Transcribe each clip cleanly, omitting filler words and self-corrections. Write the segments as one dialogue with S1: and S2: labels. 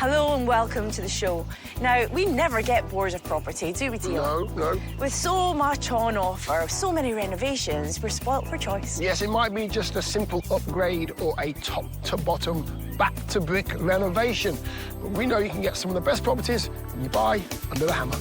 S1: Hello and welcome to the show. Now, we never get bored of property, do we, Dion?
S2: No.
S1: With so much on offer, so many renovations, we're spoilt for choice.
S2: Yes, it might be just a simple upgrade or a top-to-bottom, back-to-brick renovation. But we know you can get some of the best properties you buy under the hammer.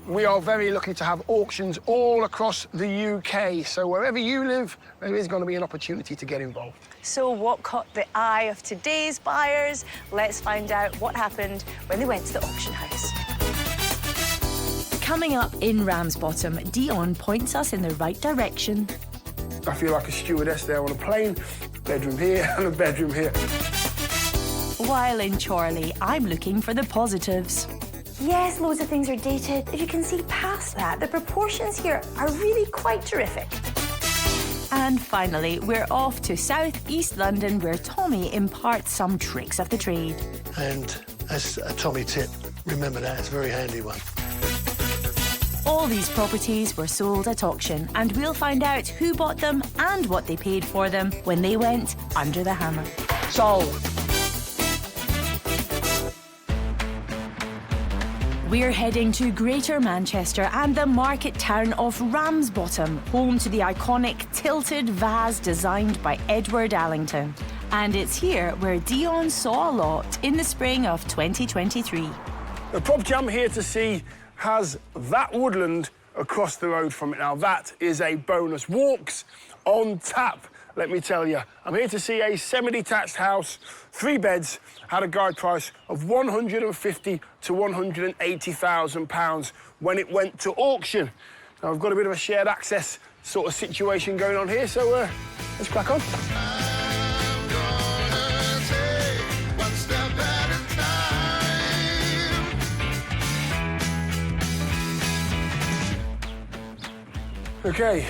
S2: We are very lucky to have auctions all across the UK. So wherever you live, there is going to be an opportunity to get involved.
S1: So what caught the eye of today's buyers? Let's find out what happened when they went to the auction house. Coming up in Ramsbottom, Dion points us in the right direction.
S2: I feel like a stewardess there on a plane. Bedroom here and a bedroom here.
S1: While in Chorley, I'm looking for the positives. Yes, loads of things are dated. If you can see past that, the proportions here are really quite terrific. And finally, we're off to South East London, where Tommy imparts some tricks of the trade.
S3: And as a Tommy tip, remember that, it's a very handy one.
S1: All these properties were sold at auction, and we'll find out who bought them and what they paid for them when they went under the hammer.
S2: Sold.
S1: We're heading to Greater Manchester and the market town of Ramsbottom, home to the iconic tilted vase designed by Edward Allington. And it's here where Dion saw a lot in the spring of 2023.
S2: The property I'm here to see has that woodland across the road from it. Now, that is a bonus. Walks on tap, let me tell you. I'm here to see a semi-detached house, 3 beds, had a guide price of £150,000 to £180,000 when it went to auction. Now, I've got a bit of a shared access sort of situation going on here, so let's crack on. OK,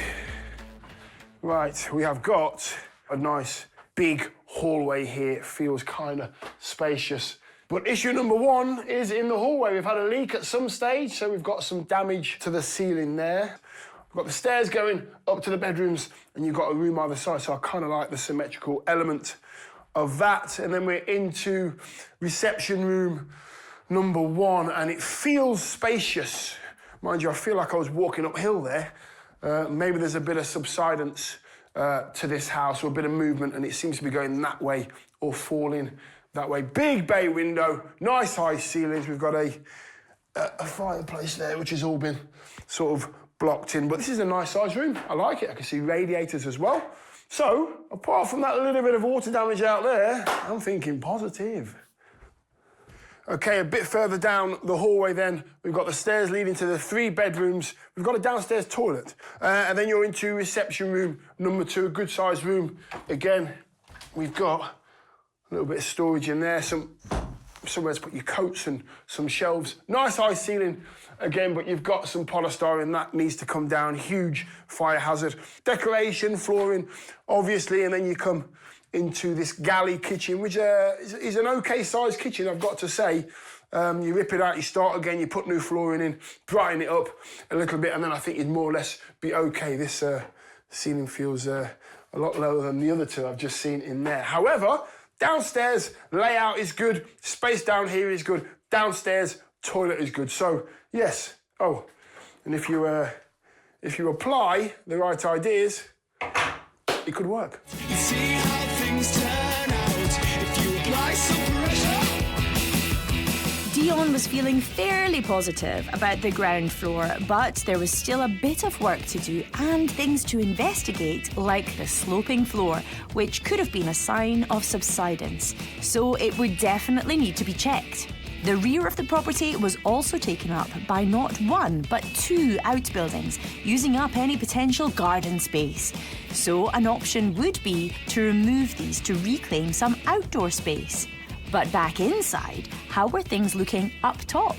S2: right, we have got a nice big hallway here. It feels kind of spacious. But issue number 1 is in the hallway. We've had a leak at some stage, so we've got some damage to the ceiling there. We've got the stairs going up to the bedrooms, and you've got a room either side, so I kind of like the symmetrical element of that. And then we're into reception room number 1, and it feels spacious. Mind you, I feel like I was walking uphill there. Maybe there's a bit of subsidence to this house, or a bit of movement, and it seems to be going that way or falling that way. Big bay window, nice high ceilings. We've got a fireplace there, which has all been sort of blocked in. But this is a nice sized room. I like it. I can see radiators as well. So, apart from that little bit of water damage out there, I'm thinking positive. OK, a bit further down the hallway then, we've got the stairs leading to the 3 bedrooms. We've got a downstairs toilet. And then you're into reception room number 2, a good-sized room. Again, we've got a little bit of storage in there, somewhere to put your coats and some shelves. Nice high ceiling again, but you've got some polystyrene that needs to come down. Huge fire hazard. Decoration, flooring, obviously, and then you come into this galley kitchen, which is an OK-sized kitchen, I've got to say. You rip it out, you start again, you put new flooring in, brighten it up a little bit, and then I think you'd more or less be OK. This ceiling feels a lot lower than the other 2 I've just seen in there. However, downstairs layout is good, space down here is good, downstairs toilet is good. So, yes. Oh, and if you apply the right ideas, it could work.
S4: See how things turn out if you apply some pressure.
S1: Dion was feeling fairly positive about the ground floor, but there was still a bit of work to do and things to investigate, like the sloping floor, which could have been a sign of subsidence. So it would definitely need to be checked. The rear of the property was also taken up by not 1 but 2 outbuildings, using up any potential garden space. So an option would be to remove these to reclaim some outdoor space. But back inside, how were things looking up top?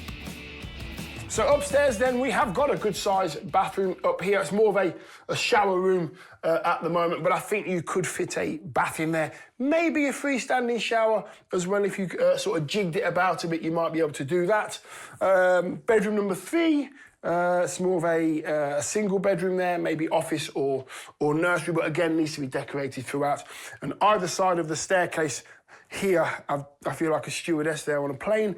S2: So upstairs then, we have got a good sized bathroom up here. It's more of a shower room at the moment, but I think you could fit a bath in there. Maybe a freestanding shower as well. If you sort of jigged it about a bit, you might be able to do that. Bedroom number 3. It's more of a single bedroom there, maybe office or nursery, but again, needs to be decorated throughout. And either side of the staircase here, I feel like a stewardess there on a plane.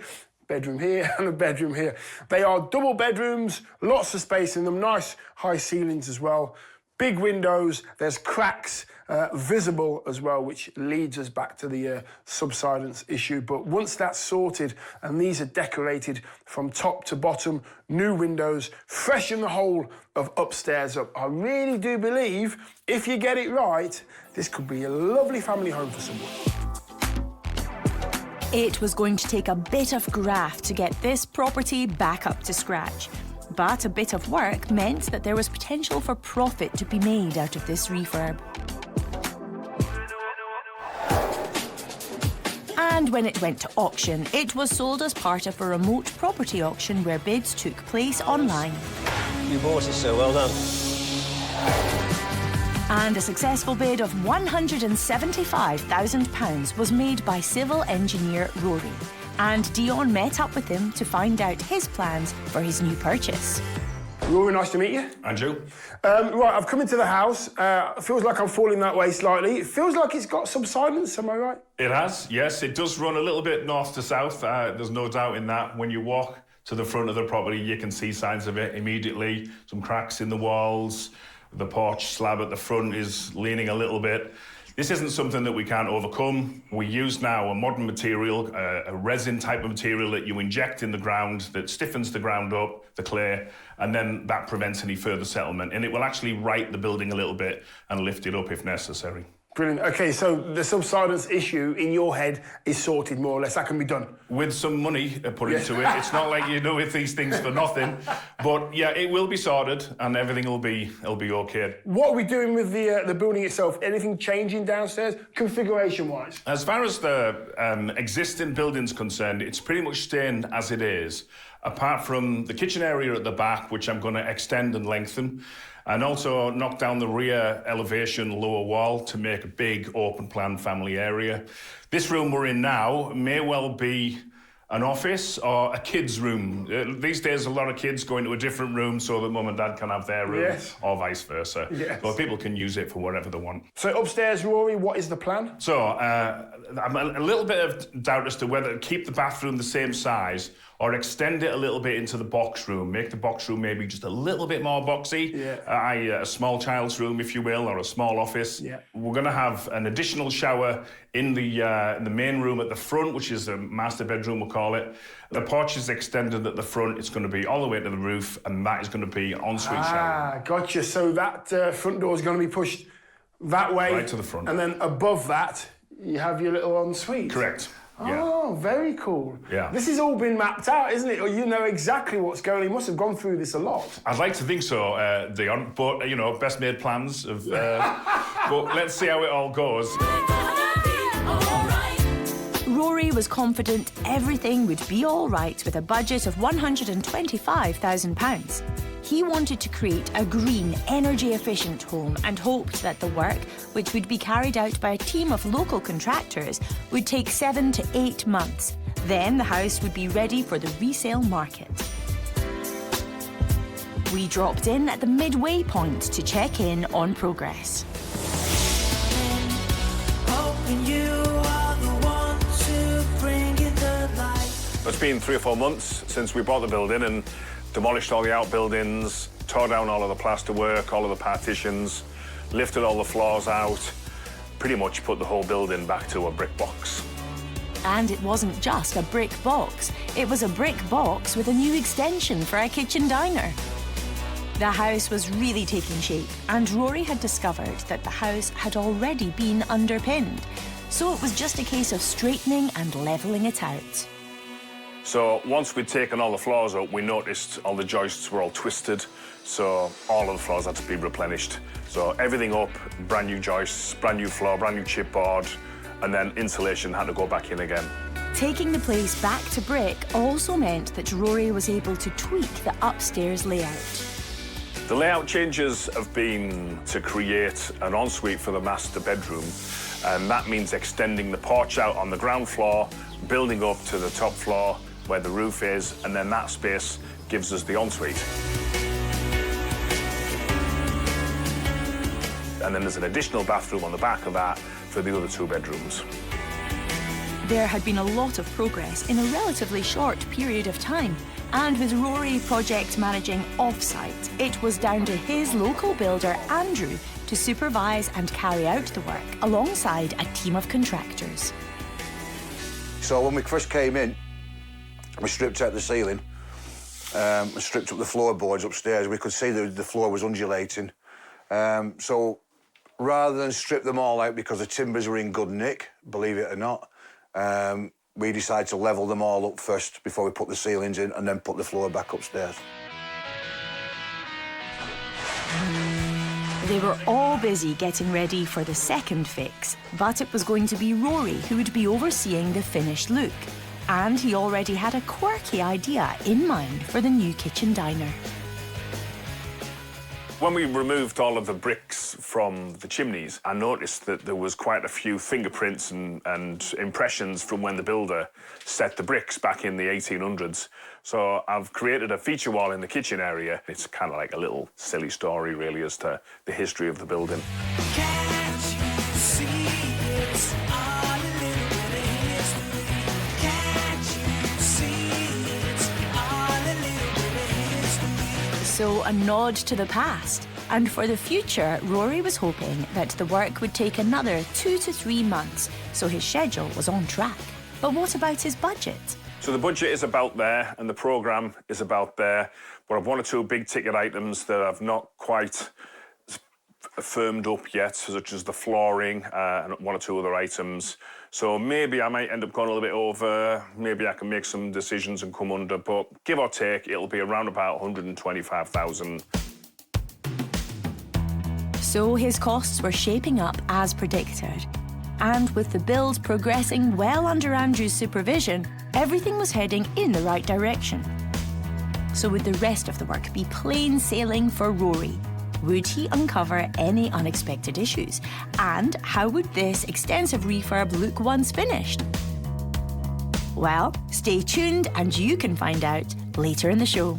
S2: Bedroom here and a bedroom here. They are double bedrooms, lots of space in them, nice high ceilings as well. Big windows, there's cracks visible as well, which leads us back to the subsidence issue. But once that's sorted and these are decorated from top to bottom, new windows, freshen the whole of upstairs up, I really do believe, if you get it right, this could be a lovely family home for someone.
S1: It was going to take a bit of graft to get this property back up to scratch. But a bit of work meant that there was potential for profit to be made out of this refurb. And when it went to auction, it was sold as part of a remote property auction where bids took place online.
S5: You bought it, so well done.
S1: And a successful bid of £175,000 was made by civil engineer Rory. And Dion met up with him to find out his plans for his new purchase.
S2: Rory, nice to meet you.
S6: And you?
S2: Right, I've come into the house. It feels like I'm falling that way slightly. It feels like it's got subsidence, am I right?
S6: It has, yes. It does run a little bit north to south. There's no doubt in that. When you walk to the front of the property, you can see signs of it immediately. Some cracks in the walls. The porch slab at the front is leaning a little bit. This isn't something that we can't overcome. We use now a modern material, a resin type of material that you inject in the ground that stiffens the ground up, the clay, and then that prevents any further settlement. And it will actually right the building a little bit and lift it up if necessary.
S2: Brilliant. OK, so the subsidence issue in your head is sorted more or less. That can be done.
S6: With some money put into it. It's not like you do with these things for nothing. But yeah, it will be sorted and everything will be OK.
S2: What are we doing with the building itself? Anything changing downstairs, configuration-wise?
S6: As far as the existing building's concerned, it's pretty much staying as it is, apart from the kitchen area at the back, which I'm going to extend and lengthen, and also knock down the rear elevation lower wall to make a big open plan family area. This room we're in now may well be an office or a kid's room. These days, a lot of kids go into a different room so that mum and dad can have their room,
S2: yes,
S6: or vice versa.
S2: Yes.
S6: But people can use it for whatever they want.
S2: So upstairs, Rory, what is the plan?
S6: So I'm a little bit of doubt as to whether to keep the bathroom the same size or extend it a little bit into the box room, make the box room maybe just a little bit more boxy, a small child's room, if you will, or a small office.
S2: Yeah.
S6: We're going to have an additional shower in the main room at the front, which is a master bedroom, we'll call it. The porch is extended at the front. It's going to be all the way to the roof, and that is going to be an ensuite shower.
S2: Ah, gotcha. So that front door is going to be pushed that way.
S6: Right to the front.
S2: And then above that, you have your little ensuite.
S6: Correct.
S2: Oh, very cool.
S6: Yeah.
S2: This has all been mapped out, isn't it? Or you know exactly what's going on. You must have gone through this a lot.
S6: I'd like to think so, Dion, but, you know, best made plans of... but let's see how it all goes.
S1: Rory was confident everything would be all right with a budget of £125,000. He wanted to create a green, energy-efficient home and hoped that the work, which would be carried out by a team of local contractors, would take 7 to 8 months. Then the house would be ready for the resale market. We dropped in at the midway point to check in on progress.
S7: It's been 3 or 4 months since we bought the building and demolished all the outbuildings, tore down all of the plaster work, all of the partitions, lifted all the floors out, pretty much put the whole building back to a brick box.
S1: And it wasn't just a brick box. It was a brick box with a new extension for a kitchen diner. The house was really taking shape, and Rory had discovered that the house had already been underpinned. So it was just a case of straightening and levelling it out.
S7: So once we'd taken all the floors up, we noticed all the joists were all twisted, so all of the floors had to be replenished. So everything up, brand new joists, brand new floor, brand new chipboard, and then insulation had to go back in again.
S1: Taking the place back to brick also meant that Rory was able to tweak the upstairs layout.
S7: The layout changes have been to create an ensuite for the master bedroom, and that means extending the porch out on the ground floor, building up to the top floor where the roof is, and then that space gives us the ensuite. And then there's an additional bathroom on the back of that for the other 2 bedrooms.
S1: There had been a lot of progress in a relatively short period of time, and with Rory project managing off-site, it was down to his local builder, Andrew, to supervise and carry out the work alongside a team of contractors.
S8: So when we first came in, we stripped out the ceiling, we stripped up the floorboards upstairs. We could see that the floor was undulating. So rather than strip them all out because the timbers were in good nick, believe it or not, we decided to level them all up first before we put the ceilings in and then put the floor back upstairs.
S1: They were all busy getting ready for the second fix, but it was going to be Rory who would be overseeing the finished look. And he already had a quirky idea in mind for the new kitchen diner.
S7: When we removed all of the bricks from the chimneys, I noticed that there was quite a few fingerprints and impressions from when the builder set the bricks back in the 1800s. So I've created a feature wall in the kitchen area. It's kind of like a little silly story, really, as to the history of the building.
S4: Can't you see it's all a little bit of history? Can't you see it's all a little bit of history?
S1: So a nod to the past. And for the future, Rory was hoping that the work would take another 2 to 3 months, so his schedule was on track. But what about his budget?
S7: So the budget is about there, and the programme is about there. But I've 1 or 2 big ticket items that I've not quite firmed up yet, such as the flooring and 1 or 2 other items. So maybe I might end up going a little bit over, maybe I can make some decisions and come under, but give or take, it'll be around about 125,000.
S1: So his costs were shaping up as predicted. And with the build progressing well under Andrew's supervision, everything was heading in the right direction. So would the rest of the work be plain sailing for Rory? Would he uncover any unexpected issues? And how would this extensive refurb look once finished? Well, stay tuned and you can find out later in the show.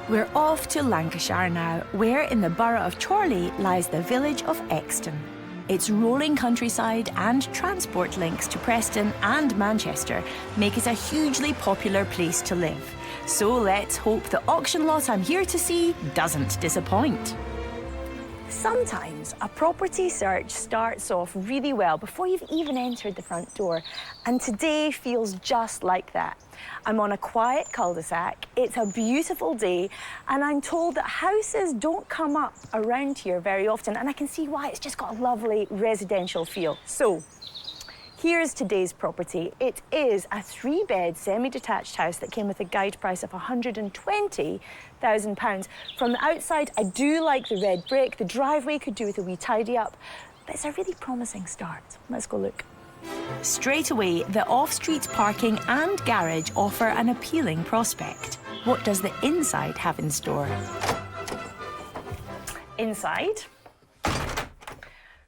S1: We're off to Lancashire now, where in the borough of Chorley lies the village of Exton. Its rolling countryside and transport links to Preston and Manchester make it a hugely popular place to live. So let's hope the auction lot I'm here to see doesn't disappoint. Sometimes a property search starts off really well before you've even entered the front door, and today feels just like that. I'm on a quiet cul-de-sac, it's a beautiful day, and I'm told that houses don't come up around here very often, and I can see why. It's just got a lovely residential feel. So, here's today's property. It is a 3-bed semi-detached house that came with a guide price of £120,000. From the outside, I do like the red brick. The driveway could do with a wee tidy up, but it's a really promising start. Let's go look. Straight away, the off-street parking and garage offer an appealing prospect. What does the inside have in store? Inside.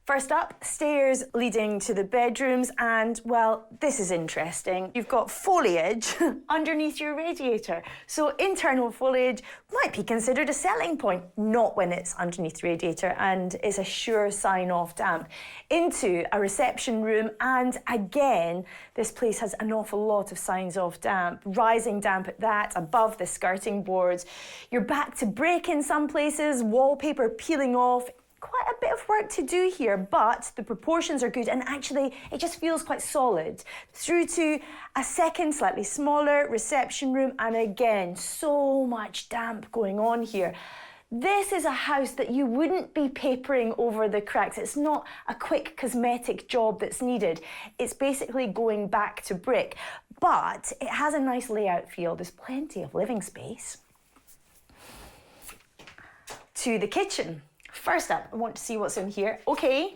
S1: First up, stairs leading to the bedrooms, and, well, this is interesting. You've got foliage underneath your radiator. So internal foliage might be considered a selling point, not when it's underneath the radiator and is a sure sign of damp. Into a reception room, and again, this place has an awful lot of signs of damp. Rising damp at that, above the skirting boards. You're back to brick in some places, wallpaper peeling off. Quite a bit of work to do here, but the proportions are good and actually it just feels quite solid. Through to a second, slightly smaller reception room, and again, so much damp going on here. This is a house that you wouldn't be papering over the cracks. It's not a quick cosmetic job that's needed. It's basically going back to brick, but it has a nice layout feel. There's plenty of living space. To the kitchen. First up, I want to see what's in here. Okay,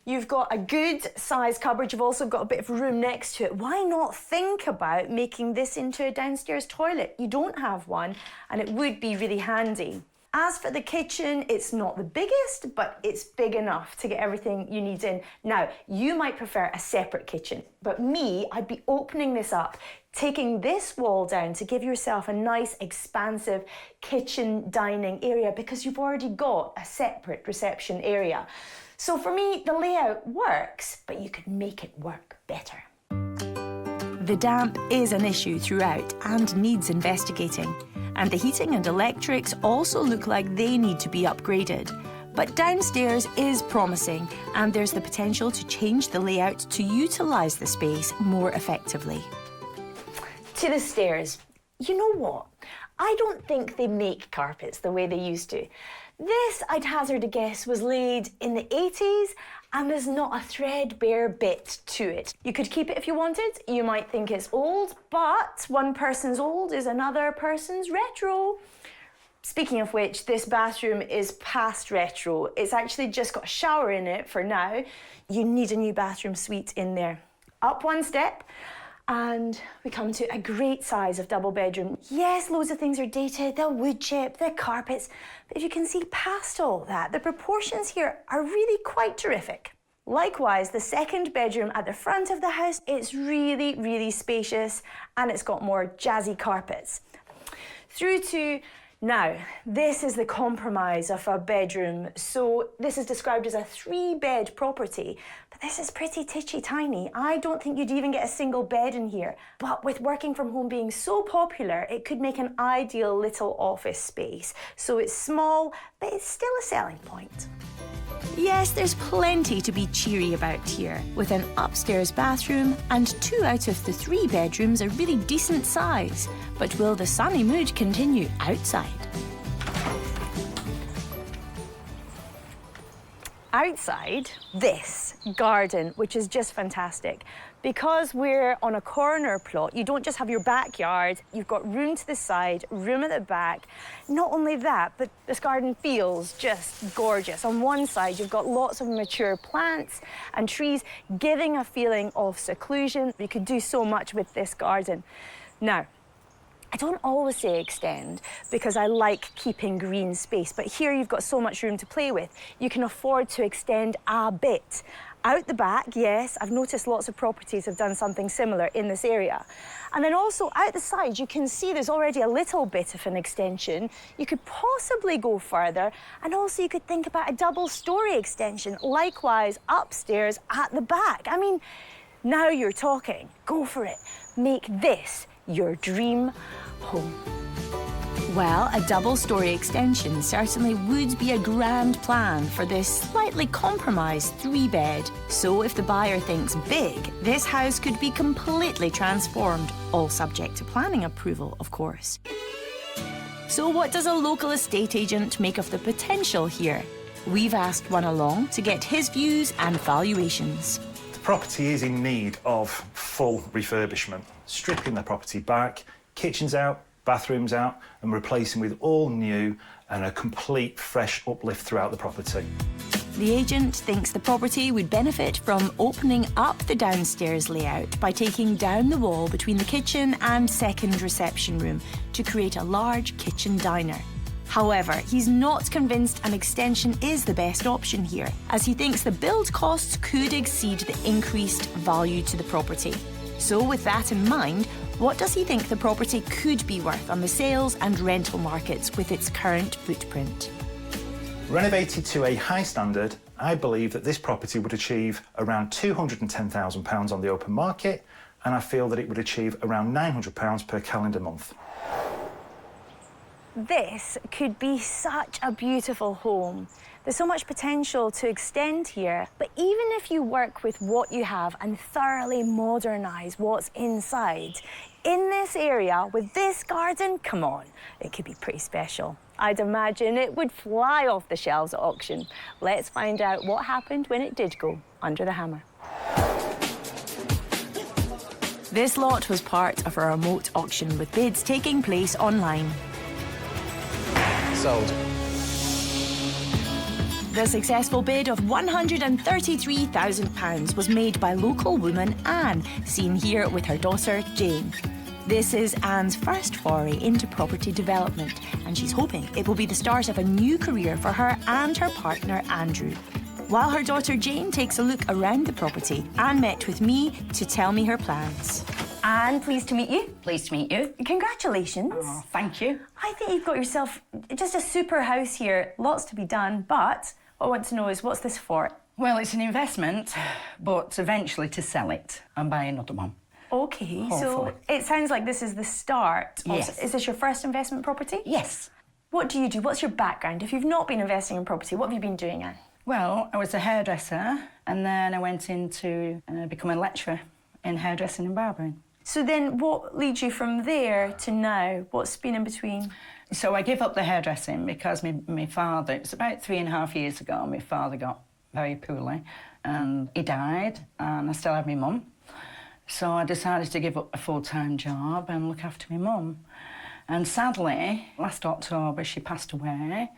S1: you've got a good size cupboard. You've also got a bit of room next to it. Why not think about making this into a downstairs toilet? You don't have one, and it would be really handy. As for the kitchen, it's not the biggest, but it's big enough to get everything you need in. Now, you might prefer a separate kitchen, but me, I'd be opening this up, taking this wall down to give yourself a nice, expansive kitchen dining area because you've already got a separate reception area. So for me, the layout works, but you could make it work better. The damp is an issue throughout and needs investigating. And the heating and electrics also look like they need to be upgraded. But downstairs is promising, and there's the potential to change the layout to utilise the space more effectively. To the stairs. You know what? I don't think they make carpets the way they used to. This, I'd hazard a guess, was laid in the 80s, and there's not a threadbare bit to it. You could keep it if you wanted. You might think it's old, but one person's old is another person's retro. Speaking of which, this bathroom is past retro. It's actually just got a shower in it for now. You need a new bathroom suite in there. Up one step, and we come to a great size of double bedroom. Yes, loads of things are dated, the wood chip, the carpets, but if you can see past all that, the proportions here are really quite terrific. Likewise, the second bedroom at the front of the house, it's really, really spacious, and it's got more jazzy carpets. Through to now, this is the compromise of a bedroom. So this is described as a 3-bed property, but this is pretty titchy tiny. I don't think you'd even get a single bed in here. But with working from home being so popular, it could make an ideal little office space. So it's small, but it's still a selling point. Yes, there's plenty to be cheery about here, with an upstairs bathroom and 2 out of the 3 bedrooms are really decent size. But will the sunny mood continue outside? Outside, this garden, which is just fantastic. Because we're on a corner plot, you don't just have your backyard, you've got room to the side, room at the back. Not only that, but this garden feels just gorgeous. On one side, you've got lots of mature plants and trees, giving a feeling of seclusion. You could do so much with this garden. Now, I don't always say extend because I like keeping green space, but here you've got so much room to play with. You can afford to extend a bit. Out the back, yes, I've noticed lots of properties have done something similar in this area. And then also out the side, you can see there's already a little bit of an extension. You could possibly go further, and also you could think about a double-storey extension, likewise upstairs at the back. I mean, now you're talking. Go for it. Make this your dream home. Well, a double-storey extension certainly would be a grand plan for this slightly compromised 3-bed. So if the buyer thinks big, this house could be completely transformed, all subject to planning approval, of course. So what does a local estate agent make of the potential here? We've asked one along to get his views and valuations.
S9: The property is in need of full refurbishment, stripping the property back, kitchens out, bathrooms out, and replacing with all new and a complete fresh uplift throughout the property.
S1: The agent thinks the property would benefit from opening up the downstairs layout by taking down the wall between the kitchen and second reception room to create a large kitchen diner. However, he's not convinced an extension is the best option here, as he thinks the build costs could exceed the increased value to the property. So with that in mind, what does he think the property could be worth on the sales and rental markets with its current footprint?
S9: Renovated to a high standard, I believe that this property would achieve around £210,000 on the open market, and I feel that it would achieve around £900 per calendar month.
S1: This could be such a beautiful home. There's so much potential to extend here, but even if you work with what you have and thoroughly modernise what's inside, in this area with this garden, come on, it could be pretty special. I'd imagine it would fly off the shelves at auction. Let's find out what happened when it did go under the hammer. This lot was part of a remote auction with bids taking place online.
S10: Sold.
S1: The successful bid of £133,000 was made by local woman Anne, seen here with her daughter Jane. This is Anne's first foray into property development, and she's hoping it will be the start of a new career for her and her partner Andrew. While her daughter Jane takes a look around the property, Anne met with me to tell me her plans.
S10: Anne, pleased to meet you.
S11: Pleased to meet you.
S10: Congratulations.
S11: Oh, thank you.
S10: I think you've got yourself just a super house here. Lots to be done, but what I want to know is, what's this for?
S11: Well, it's an investment, but eventually to sell it and buy another one.
S10: Okay, so
S11: Hopefully.
S10: it sounds like this is the start.
S11: Yes.
S10: Is this your first investment property?
S11: Yes.
S10: What do you do? What's your background? If you've not been investing in property, what have you been doing, Anne?
S11: Well, I was a hairdresser, and then I went into becoming a lecturer in hairdressing and barbering.
S10: So then what leads you from there to now? What's been in between?
S11: So I gave up the hairdressing because my father, it was about 3.5 years ago, my father got very poorly and he died, and I still have my mum. So I decided to give up a full-time job and look after my mum. And sadly, last October, she passed away.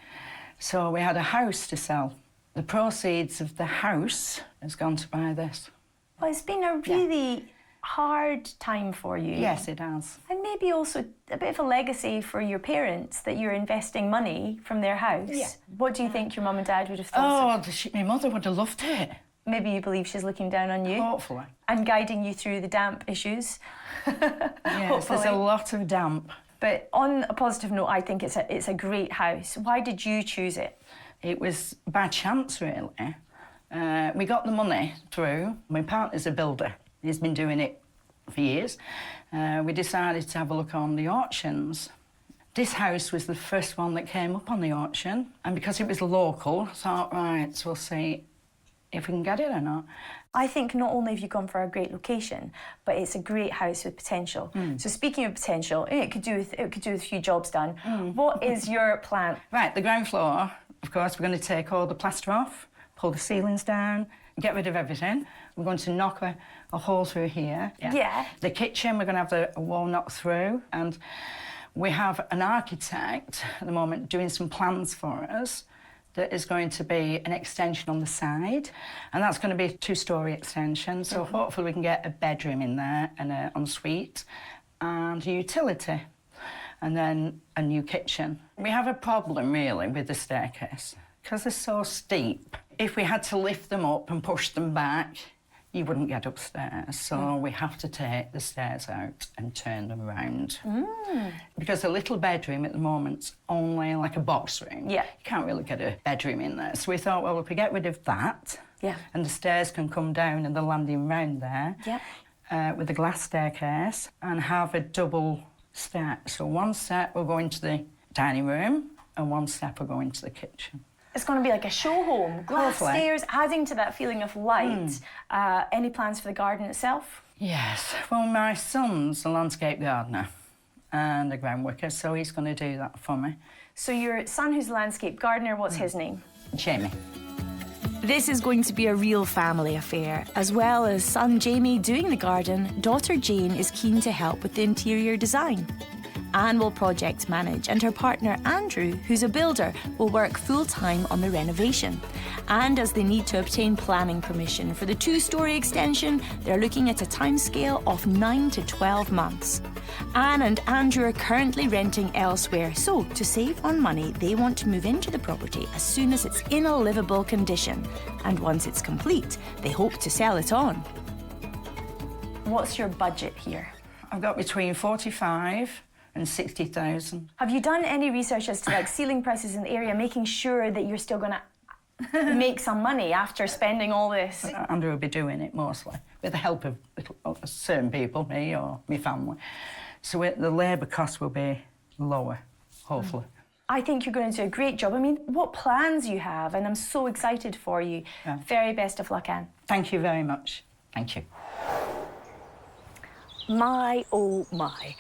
S11: So we had a house to sell. The proceeds of the house has gone to buy this.
S10: Well, it's been a really hard time for you.
S11: Yes, it has.
S10: And maybe also a bit of a legacy for your parents that you're investing money from their house.
S11: Yeah.
S10: What do you think your mum and dad would have thought?
S11: Oh, my mother would have loved it.
S10: Maybe you believe she's looking down on you.
S11: Hopefully.
S10: And guiding you through the damp issues.
S11: Yes, there's a lot of damp.
S10: But on a positive note, I think it's a great house. Why did you choose it?
S11: It was by chance, really. We got the money through. My partner's a builder. He's been doing it for years. We decided to have a look on the auctions. This house was the first one that came up on the auction, and because it was local, I thought, right, so we'll see if we can get it or not.
S10: I think not only have you gone for a great location, but it's a great house with potential. So speaking of potential, it could do with a few jobs done. What is your plan?
S11: Right, the ground floor, of course, we're going to take all the plaster off, pull the ceilings down, get rid of everything. We're going to knock a hole through here.
S10: Yeah.
S11: The kitchen, we're going to have the wall knocked through, and we have an architect at the moment doing some plans for us. There is going to be an extension on the side, and that's going to be a 2-storey extension, so hopefully we can get a bedroom in there and an ensuite and a utility, and then a new kitchen. We have a problem, really, with the staircase, because they're so steep. If we had to lift them up and push them back, you wouldn't get upstairs, so we have to take the stairs out and turn them round. Because a little bedroom at the moment's only like a box room.
S10: Yeah.
S11: You can't really get a bedroom in there. So we thought, well, if we get rid of that, and the stairs can come down and the landing round there, with a glass staircase, and have a double step. So one step will go into the dining room, and one step will go into the kitchen.
S10: It's going to be like a show home. Glass
S11: Hopefully.
S10: stairs, adding to that feeling of light. Any plans for the garden itself?
S11: Yes. Well, my son's a landscape gardener and a ground worker, so he's going to do that for me.
S10: So your son, who's a landscape gardener, what's his name?
S11: Jamie.
S1: This is going to be a real family affair. As well as son Jamie doing the garden, daughter Jane is keen to help with the interior design. Anne will project manage, and her partner Andrew, who's a builder, will work full-time on the renovation. And as they need to obtain planning permission for the 2-storey extension, they're looking at a timescale of 9 to 12 months. Anne and Andrew are currently renting elsewhere, so to save on money, they want to move into the property as soon as it's in a livable condition. And once it's complete, they hope to sell it on.
S10: What's your budget here?
S11: I've got between 45 and 60,000.
S10: Have you done any research as to like ceiling prices in the area, making sure that you're still going to make some money after spending all this?
S11: Andrew will be doing it mostly, with the help of certain people, me or my family. So the labour costs will be lower, hopefully.
S10: I think you're going to do a great job. I mean, what plans you have, and I'm so excited for you.
S11: Yeah.
S10: Very best of luck, Anne.
S11: Thank you very much. Thank you.
S10: My, oh my.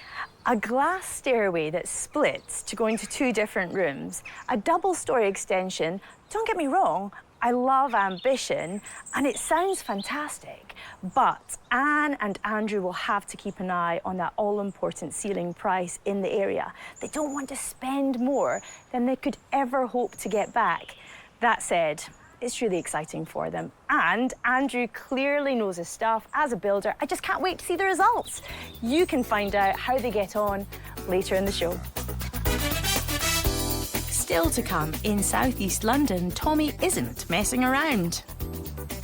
S10: A glass stairway that splits to go into 2 different rooms, a double-storey extension. Don't get me wrong, I love ambition, and it sounds fantastic. But Anne and Andrew will have to keep an eye on that all-important ceiling price in the area. They don't want to spend more than they could ever hope to get back. That said, it's really exciting for them. And Andrew clearly knows his stuff as a builder. I just can't wait to see the results. You can find out how they get on later in the show.
S1: Still to come, in southeast London, Tommy isn't messing around.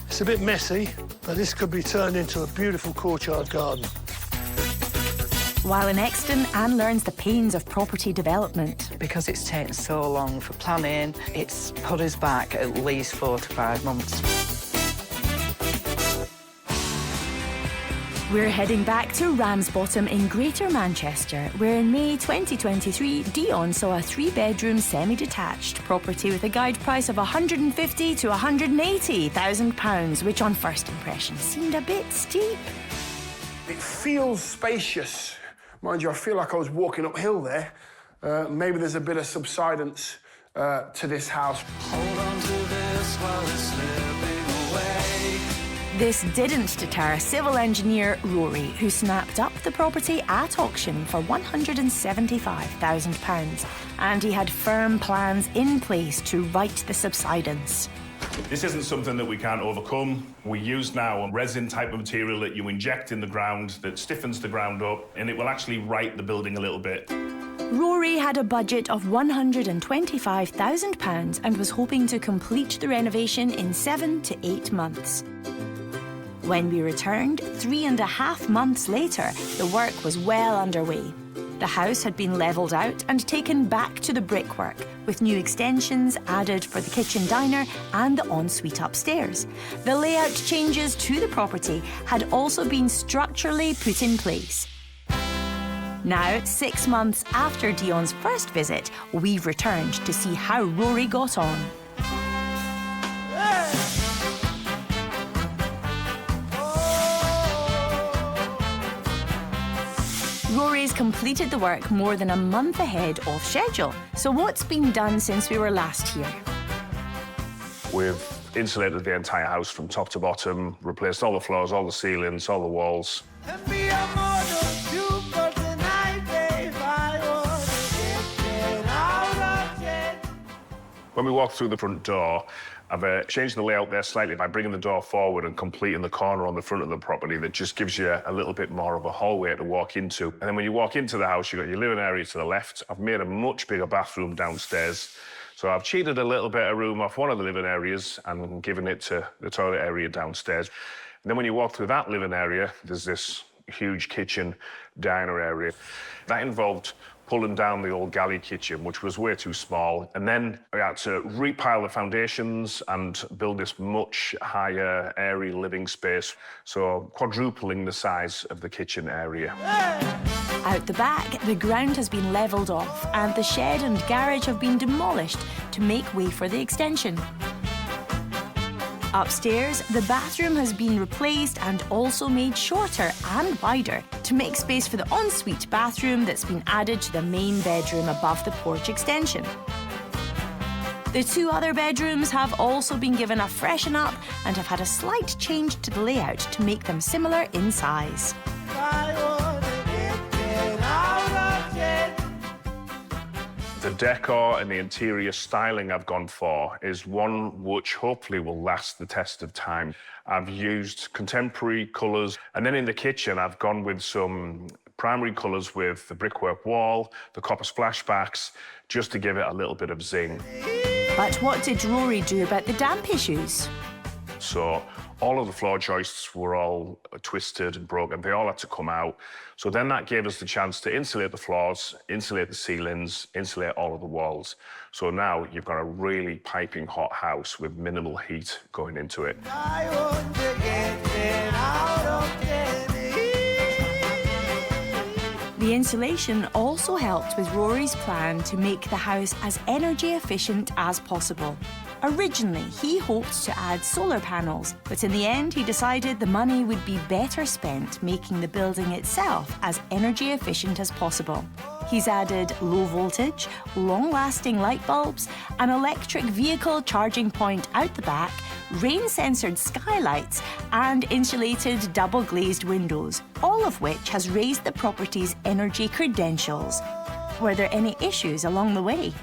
S3: It's a bit messy, but this could be turned into a beautiful courtyard garden.
S1: While in Exton, Anne learns the pains of property development.
S12: Because it's taken so long for planning, it's put us back at least 4 to 5 months.
S1: We're heading back to Ramsbottom in Greater Manchester, where in May 2023, Dion saw a 3-bedroom semi-detached property with a guide price of £150,000 to £180,000, which on first impression seemed a bit steep.
S2: It feels spacious. Mind you, I feel like I was walking uphill there. Maybe there's a bit of subsidence to this house.
S4: Hold on to this while it's slipping away.
S1: This didn't deter civil engineer Rory, who snapped up the property at auction for £175,000. And he had firm plans in place to right the subsidence.
S6: This isn't something that we can't overcome. We use now a resin type of material that you inject in the ground that stiffens the ground up, and it will actually right the building a little bit.
S1: Rory had a budget of £125,000 and was hoping to complete the renovation in 7 to 8 months. When we returned, 3.5 months later, the work was well underway. The house had been levelled out and taken back to the brickwork, with new extensions added for the kitchen diner and the ensuite upstairs. The layout changes to the property had also been structurally put in place. Now, 6 months after Dion's first visit, we've returned to see how Rory got on. Rory's completed the work more than a month ahead of schedule. So what's been done since we were last here?
S7: We've insulated the entire house from top to bottom, replaced all the floors, all the ceilings, all the walls. When we walk through the front door, I've changed the layout there slightly by bringing the door forward and completing the corner on the front of the property that just gives you a little bit more of a hallway to walk into. And then when you walk into the house, you've got your living area to the left. I've made a much bigger bathroom downstairs. So I've cheated a little bit of room off one of the living areas and given it to the toilet area downstairs. And then when you walk through that living area, there's this huge kitchen diner area. That involved pulling down the old galley kitchen, which was way too small. And then we had to repile the foundations and build this much higher, airy living space. So quadrupling the size of the kitchen area.
S1: Out the back, the ground has been levelled off and the shed and garage have been demolished to make way for the extension. Upstairs, the bathroom has been replaced and also made shorter and wider to make space for the ensuite bathroom that's been added to the main bedroom above the porch extension. The 2 other bedrooms have also been given a freshen up and have had a slight change to the layout to make them similar in size.
S7: The decor and the interior styling I've gone for is one which hopefully will last the test of time. I've used contemporary colours, and then in the kitchen I've gone with some primary colours with the brickwork wall, the copper splashbacks, just to give it a little bit of zing.
S1: But what did Rory do about the damp issues?
S7: So all of the floor joists were all twisted and broken. They all had to come out. So then that gave us the chance to insulate the floors, insulate the ceilings, insulate all of the walls. So now you've got a really piping hot house with minimal heat going into it.
S1: The insulation also helped with Rory's plan to make the house as energy efficient as possible. Originally, he hoped to add solar panels, but in the end, he decided the money would be better spent making the building itself as energy efficient as possible. He's added low voltage, long-lasting light bulbs, an electric vehicle charging point out the back, rain-sensored skylights, and insulated double-glazed windows, all of which has raised the property's energy credentials. Were there any issues along the way?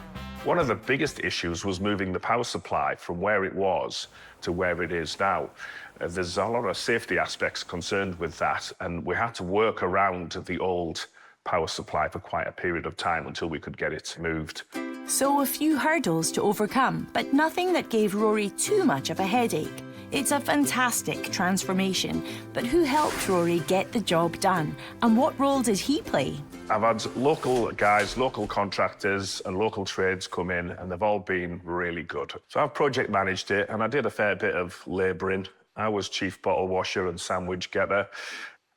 S7: One of the biggest issues was moving the power supply from where it was to where it is now. There's a lot of safety aspects concerned with that, and we had to work around the old power supply for quite a period of time until we could get it moved.
S1: So a few hurdles to overcome, but nothing that gave Rory too much of a headache. It's a fantastic transformation, but who helped Rory get the job done? And what role did he play?
S7: I've had local guys, local contractors and local trades come in, and they've all been really good. So I've project managed it, and I did a fair bit of labouring. I was chief bottle washer and sandwich getter.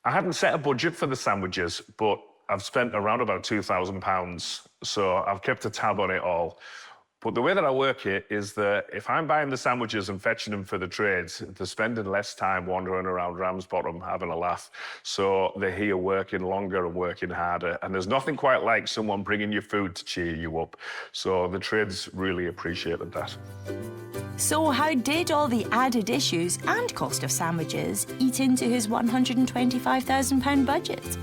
S7: I hadn't set a budget for the sandwiches, but I've spent around about £2,000, so I've kept a tab on it all. But the way that I work it is that if I'm buying the sandwiches and fetching them for the trades, they're spending less time wandering around Ramsbottom having a laugh. So they're here working longer and working harder. And there's nothing quite like someone bringing you food to cheer you up. So the trades really appreciated that.
S1: So how did all the added issues and cost of sandwiches eat into his £125,000 budget?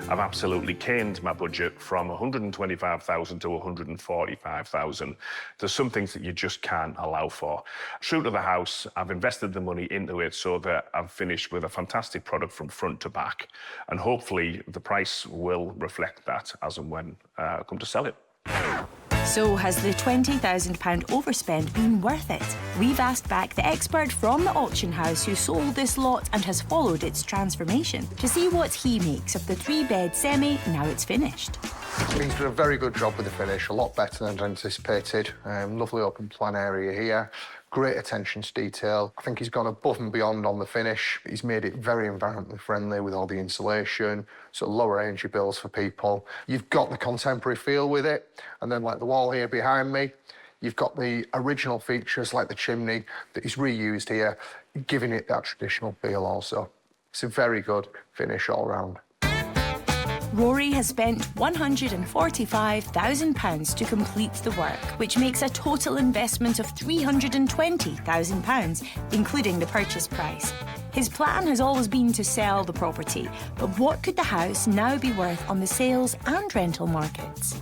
S7: I've absolutely caned my budget from 125,000 to 145,000. There's some things that you just can't allow for. True to the house, I've invested the money into it so that I've finished with a fantastic product from front to back. And hopefully the price will reflect that as and when I come to sell it.
S1: So has the £20,000 overspend been worth it? We've asked back the expert from the auction house who sold this lot and has followed its transformation to see what he makes of the 3-bed semi now it's finished.
S13: He's done a very good job with the finish, a lot better than anticipated. Lovely open plan area here, great attention to detail. I think he's gone above and beyond on the finish. He's made it very environmentally friendly with all the insulation, so lower energy bills for people. You've got the contemporary feel with it, and then like the wall here behind me, you've got the original features like the chimney that he's reused here, giving it that traditional feel also. It's a very good finish all round.
S1: Rory has spent £145,000 to complete the work, which makes a total investment of £320,000, including the purchase price. His plan has always been to sell the property, but what could the house now be worth on the sales and rental markets?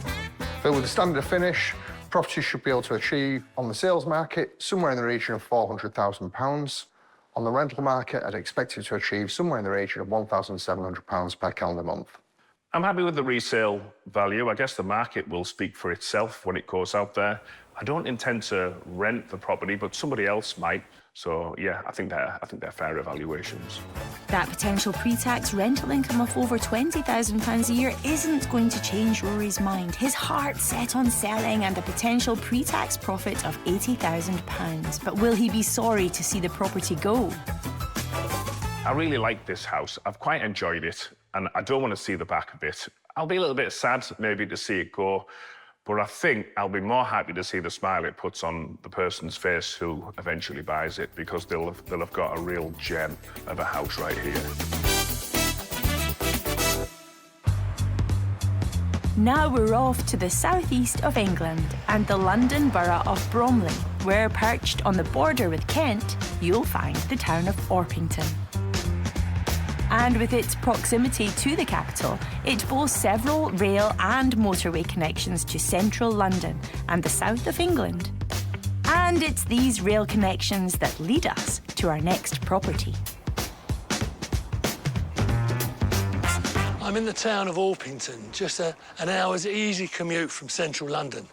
S13: So with the standard finish, property should be able to achieve on the sales market somewhere in the region of £400,000. On the rental market, I'd expect it to achieve somewhere in the region of £1,700 per calendar month.
S7: I'm happy with the resale value. I guess the market will speak for itself when it goes out there. I don't intend to rent the property, but somebody else might. So yeah, I think they're fair evaluations.
S1: That potential pre-tax rental income of over £20,000 a year isn't going to change Rory's mind. His heart's set on selling and a potential pre-tax profit of £80,000. But will he be sorry to see the property go?
S7: I really like this house. I've quite enjoyed it, and I don't want to see the back of it. I'll be a little bit sad maybe to see it go, but I think I'll be more happy to see the smile it puts on the person's face who eventually buys it, because they'll have got a real gem of a house right here.
S1: Now we're off to the southeast of England and the London borough of Bromley, where perched on the border with Kent, you'll find the town of Orpington. And with its proximity to the capital, it boasts several rail and motorway connections to central London and the south of England. And it's these rail connections that lead us to our next property.
S3: I'm in the town of Orpington, just an hour's easy commute from central London.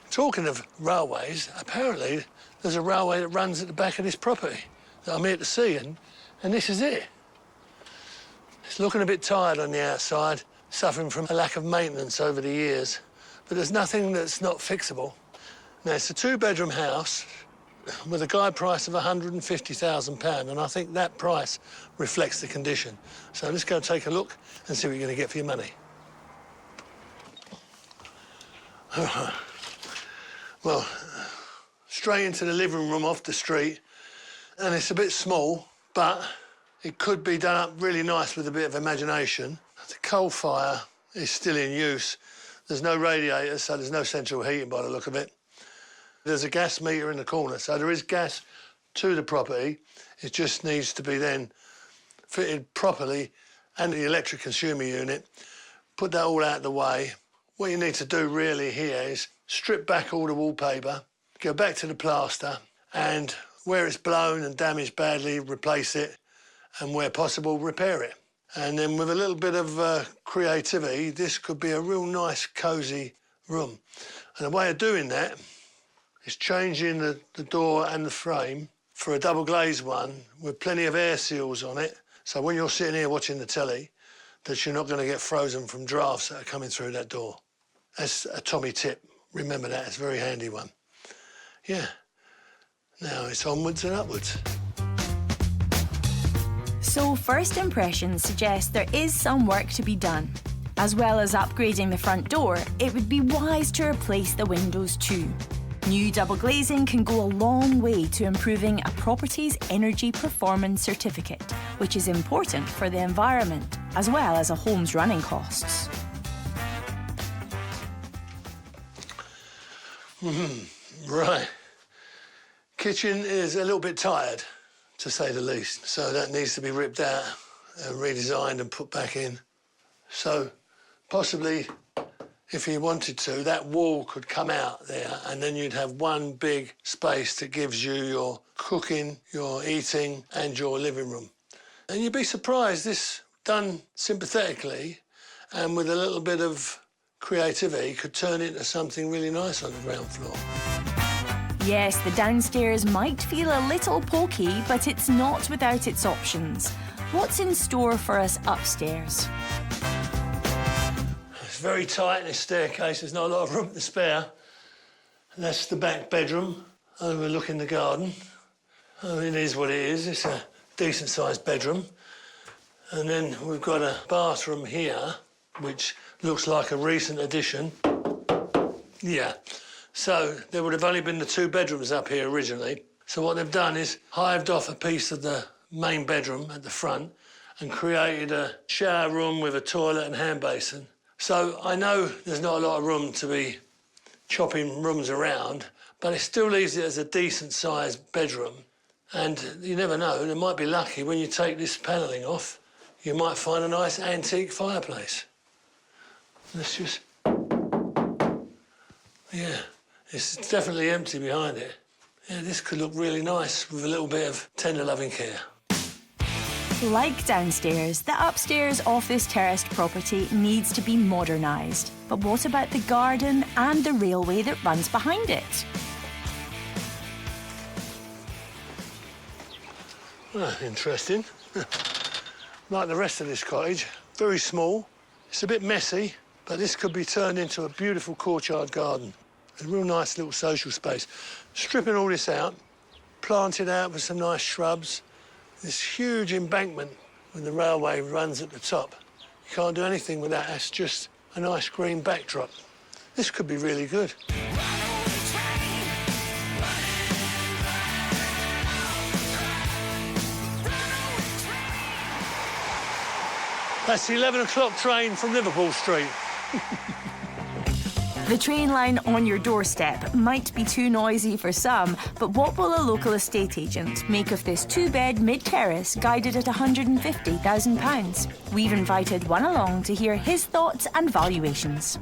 S3: Talking of railways, apparently there's a railway that runs at the back of this property that I'm here to see, and this is it. It's looking a bit tired on the outside, suffering from a lack of maintenance over the years, but there's nothing that's not fixable. Now, it's a 2-bedroom house with a guide price of £150,000, and I think that price reflects the condition. So let's go take a look and see what you're going to get for your money. Well, straight into the living room off the street, and it's a bit small, but it could be done up really nice with a bit of imagination. The coal fire is still in use. There's no radiator, so there's no central heating by the look of it. There's a gas meter in the corner, so there is gas to the property. It just needs to be then fitted properly and the electric consumer unit. Put that all out of the way. What you need to do really here is strip back all the wallpaper, go back to the plaster, and where it's blown and damaged badly, replace it, and where possible, repair it. And then with a little bit of creativity, this could be a real nice, cosy room. And the way of doing that is changing the door and the frame for a double glazed one with plenty of air seals on it. So when you're sitting here watching the telly, that you're not going to get frozen from drafts that are coming through that door. That's a Tommy tip. Remember that, it's a very handy one. Yeah. Now it's onwards and upwards.
S1: So first impressions suggest there is some work to be done. As well as upgrading the front door, it would be wise to replace the windows too. New double glazing can go a long way to improving a property's energy performance certificate, which is important for the environment, as well as a home's running costs.
S3: Right. Kitchen is a little bit tired, to say the least, so that needs to be ripped out and redesigned and put back in. So possibly, if you wanted to, that wall could come out there and then you'd have one big space that gives you your cooking, your eating and your living room. And you'd be surprised, this done sympathetically and with a little bit of creativity could turn into something really nice on the ground floor.
S1: Yes, the downstairs might feel a little pokey, but it's not without its options. What's in store for us upstairs?
S3: It's very tight in this staircase, there's not a lot of room to spare. And that's the back bedroom, overlooking the garden. I mean, it is what it is, it's a decent-sized bedroom. And then we've got a bathroom here, which looks like a recent addition. Yeah, so there would have only been the 2 bedrooms up here originally. So what they've done is hived off a piece of the main bedroom at the front and created a shower room with a toilet and hand basin. So I know there's not a lot of room to be chopping rooms around, but it still leaves it as a decent-sized bedroom. And you never know, they might be lucky when you take this panelling off, you might find a nice antique fireplace. Let's just... Yeah, it's definitely empty behind it. Yeah, this could look really nice with a little bit of tender loving care.
S1: Like downstairs, the upstairs of this terraced property needs to be modernised. But what about the garden and the railway that runs behind it?
S3: Well, interesting. Like the rest of this cottage, very small. It's a bit messy, but this could be turned into a beautiful courtyard garden. A real nice little social space. Stripping all this out, planted out with some nice shrubs. This huge embankment when the railway runs at the top. You can't do anything with that. That's just a nice green backdrop. This could be really good. That's the 11 o'clock train from Liverpool Street.
S1: The train line on your doorstep might be too noisy for some, but what will a local estate agent make of this 2-bed mid-terrace guided at £150,000? We've invited one along to hear his thoughts and valuations.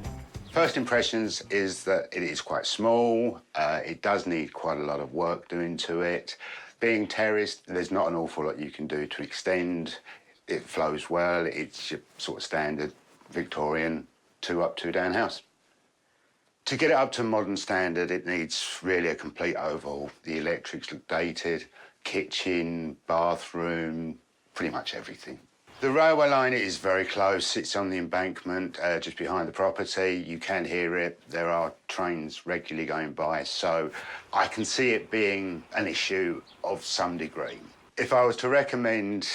S14: First impressions is that it is quite small. It does need quite a lot of work doing to it. Being terraced, there's not an awful lot you can do to extend. It flows well. It's your sort of standard Victorian 2-up, 2-down house. To get it up to modern standard, it needs really a complete overhaul. The electrics look dated, kitchen, bathroom, pretty much everything. The railway line is very close. It's on the embankment just behind the property. You can hear it. There are trains regularly going by, so I can see it being an issue of some degree. If I was to recommend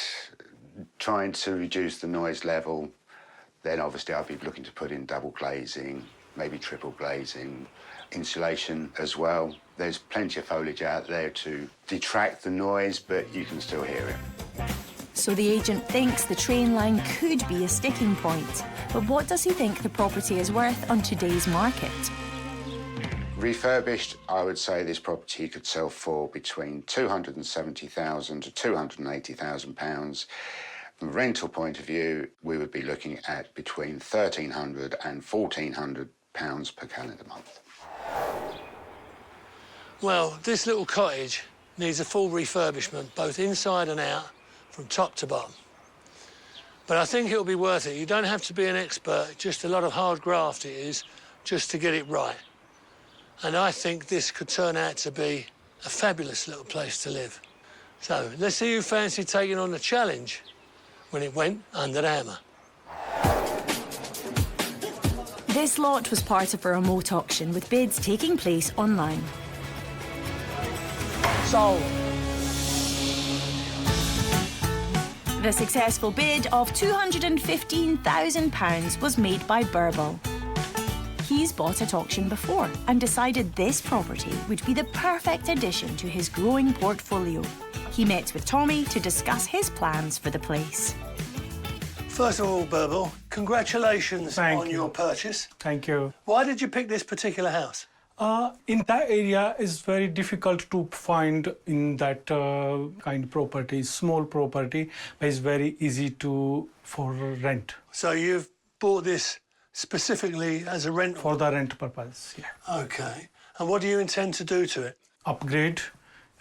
S14: trying to reduce the noise level, then obviously I'd be looking to put in double glazing, maybe triple glazing, insulation as well. There's plenty of foliage out there to detract the noise, but you can still hear it.
S1: So the agent thinks the train line could be a sticking point. But what does he think the property is worth on today's market?
S14: Refurbished, I would say this property could sell for between £270,000 to £280,000. From a rental point of view, we would be looking at between £1,300 and £1,400 per calendar month.
S3: Well, this little cottage needs a full refurbishment, both inside and out, from top to bottom. But I think it'll be worth it. You don't have to be an expert, just a lot of hard graft it is, just to get it right. And I think this could turn out to be a fabulous little place to live. So let's see who fancy taking on the challenge when it went under the hammer.
S1: This lot was part of a remote auction with bids taking place online.
S2: Sold.
S1: The successful bid of £215,000 was made by Burble. He's bought at auction before and decided this property would be the perfect addition to his growing portfolio. He met with Tommy to discuss his plans for the place.
S3: First of all, Burble, congratulations on your purchase.
S15: Thank you.
S3: Why did you pick this particular house?
S15: In that area is very difficult to find in that kind of property, small property, but it's very easy for rent.
S3: So you've bought this specifically as a rental?
S15: For the rent purpose, yeah.
S3: OK. And what do you intend to do to it?
S15: Upgrade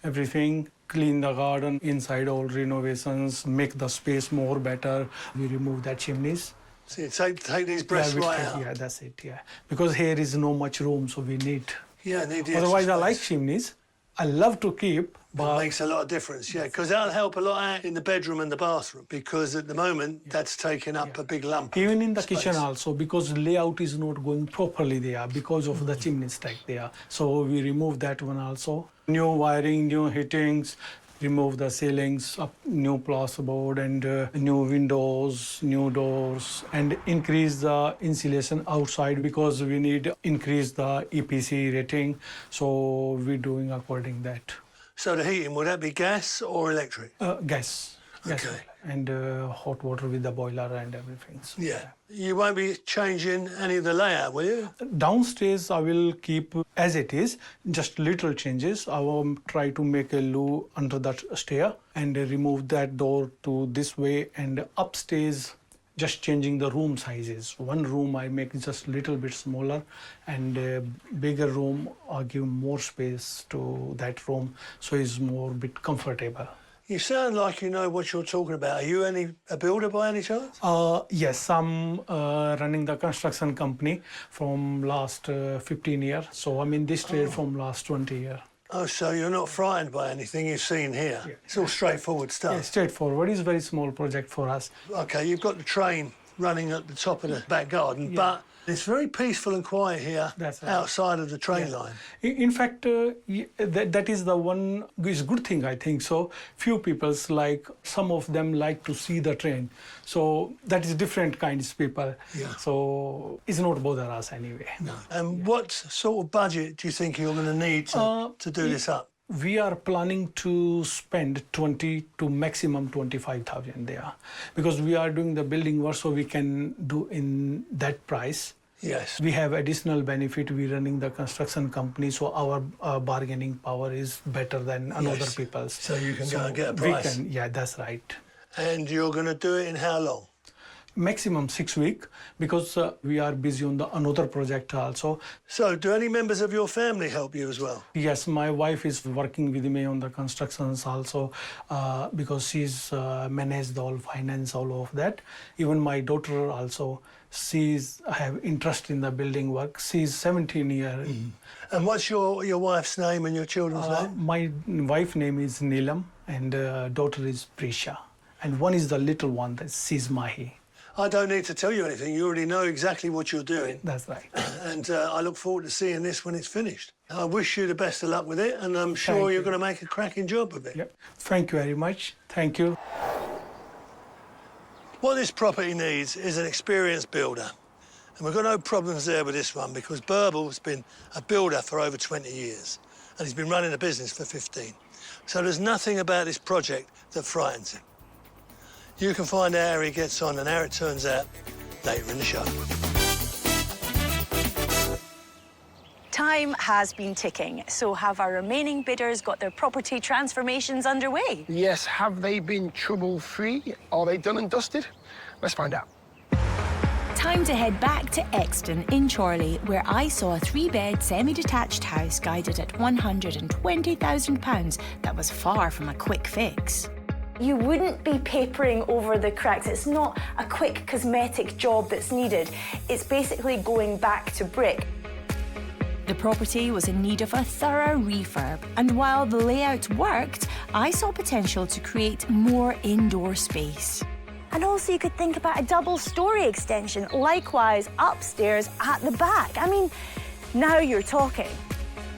S15: everything, clean the garden, inside all renovations, make the space more better. We remove the chimneys.
S3: So you take these breasts right out?
S15: Yeah, that's it, yeah. Because here is no much room, so we need...
S3: Yeah, need the
S15: Otherwise,
S3: extra
S15: I like
S3: space.
S15: chimneys. I love to keep, but...
S3: It makes a lot of difference, yeah, because that'll help a lot out in the bedroom and the bathroom, because at the moment, that's taking up a big lump.
S15: Even in the
S3: space.
S15: kitchen also, because layout is not going properly there because of the chimney stack there. So we remove that one also. New wiring, new heatings, remove the ceilings, new plasterboard and new windows, new doors, and increase the insulation outside because we need to increase the EPC rating. So we're doing according that.
S3: So the heating, would that be gas or electric?
S15: Gas. Gas.
S3: Okay.
S15: And hot water with the boiler and everything. So,
S3: yeah. You won't be changing any of the layout, will you?
S15: Downstairs, I will keep as it is, just little changes. I will try to make a loo under that stair and remove that door to this way. And upstairs, just changing the room sizes. One room I make just a little bit smaller, and a bigger room I give more space to that room, so it's more bit comfortable.
S3: You sound like you know what you're talking about. Are you a builder by any chance?
S15: Yes, I'm running the construction company from last 15 years. So I'm in this trade from last 20 years.
S3: Oh, so you're not frightened by anything you've seen here? Yeah. It's all straightforward stuff?
S15: Yeah, straightforward. It's a very small project for us.
S3: OK, you've got the train running at the top of the back garden, but it's very peaceful and quiet here outside of the train line.
S15: In fact, that is the one is good thing, I think. So few people some of them like to see the train. So that is different kinds of people.
S3: Yeah.
S15: So it's not bother us anyway.
S3: No. And what sort of budget do you think you're going to need to do this up?
S15: We are planning to spend 20 to maximum 25,000 there, because we are doing the building work, so we can do in that price.
S3: Yes.
S15: We have additional benefit. We're running the construction company, so our bargaining power is better than another people's.
S3: So you can go and get a price.
S15: Yeah, that's right.
S3: And you're going to do it in how long?
S15: Maximum 6 weeks, because we are busy on another project also.
S3: So do any members of your family help you as well?
S15: Yes, my wife is working with me on the constructions also, because she's managed all finance, all of that. Even my daughter also, she's have interest in the building work. She's 17 years.
S3: And what's your wife's name and your children's name?
S15: My wife's name is Neelam and daughter is Prisha. And one is the little one, she's Mahi.
S3: I don't need to tell you anything. You already know exactly what you're doing.
S15: That's right.
S3: And I look forward to seeing this when it's finished. I wish you the best of luck with it, and I'm sure you're going to make a cracking job of it.
S15: Yep. Thank you very much. Thank you.
S3: What this property needs is an experienced builder. And we've got no problems there with this one, because Burble's been a builder for over 20 years, and he's been running a business for 15. So there's nothing about this project that frightens him. You can find out how he gets on and how it turns out later in the show.
S10: Time has been ticking, so have our remaining bidders got their property transformations underway?
S2: Yes, have they been trouble-free? Are they done and dusted? Let's find out.
S1: time to head back to Exton in Chorley, where I saw a 3-bed semi-detached house guided at £120,000 that was far from a quick fix.
S10: You wouldn't be papering over the cracks. It's not a quick cosmetic job that's needed. It's basically going back to brick.
S1: The property was in need of a thorough refurb, and while the layout worked, I saw potential to create more indoor space.
S10: And also you could think about a double-storey extension, likewise upstairs at the back. I mean, now you're talking.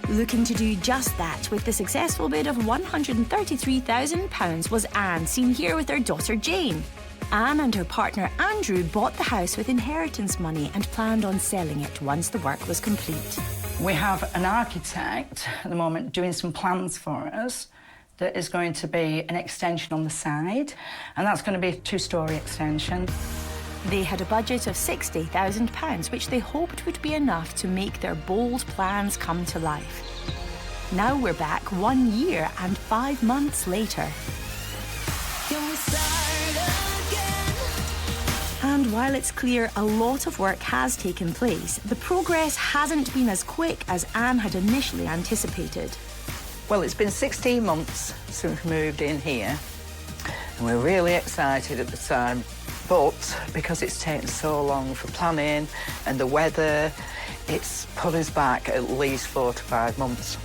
S1: Looking to do just that with the successful bid of £133,000 was Anne, seen here with her daughter Jane. Anne and her partner Andrew bought the house with inheritance money and planned on selling it once the work was complete.
S11: We have an architect at the moment doing some plans for us that is going to be an extension on the side, and that's going to be a 2-storey extension.
S1: They had a budget of £60,000, which they hoped would be enough to make their bold plans come to life. Now we're back 1 year and 5 months later. And while it's clear a lot of work has taken place, the progress hasn't been as quick as Anne had initially anticipated.
S12: Well, it's been 16 months since we moved in here, and we're really excited at the time. But because it's taken so long for planning and the weather, it's put us back at least 4 to 5 months.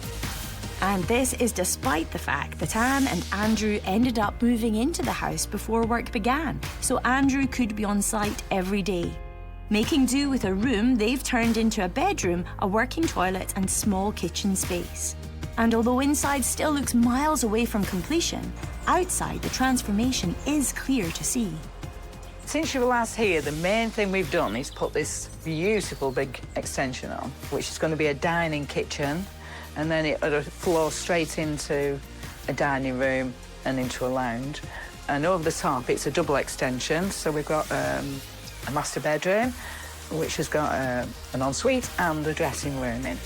S1: And this is despite the fact that Anne and Andrew ended up moving into the house before work began, so Andrew could be on site every day. Making do with a room, they've turned into a bedroom, a working toilet and small kitchen space. And although inside still looks miles away from completion, outside the transformation is clear to see.
S12: Since you were last here, the main thing we've done is put this beautiful big extension on, which is going to be a dining kitchen, and then it'll flow straight into a dining room and into a lounge. And over the top, it's a double extension, so we've got a master bedroom, which has got an ensuite and a dressing room in.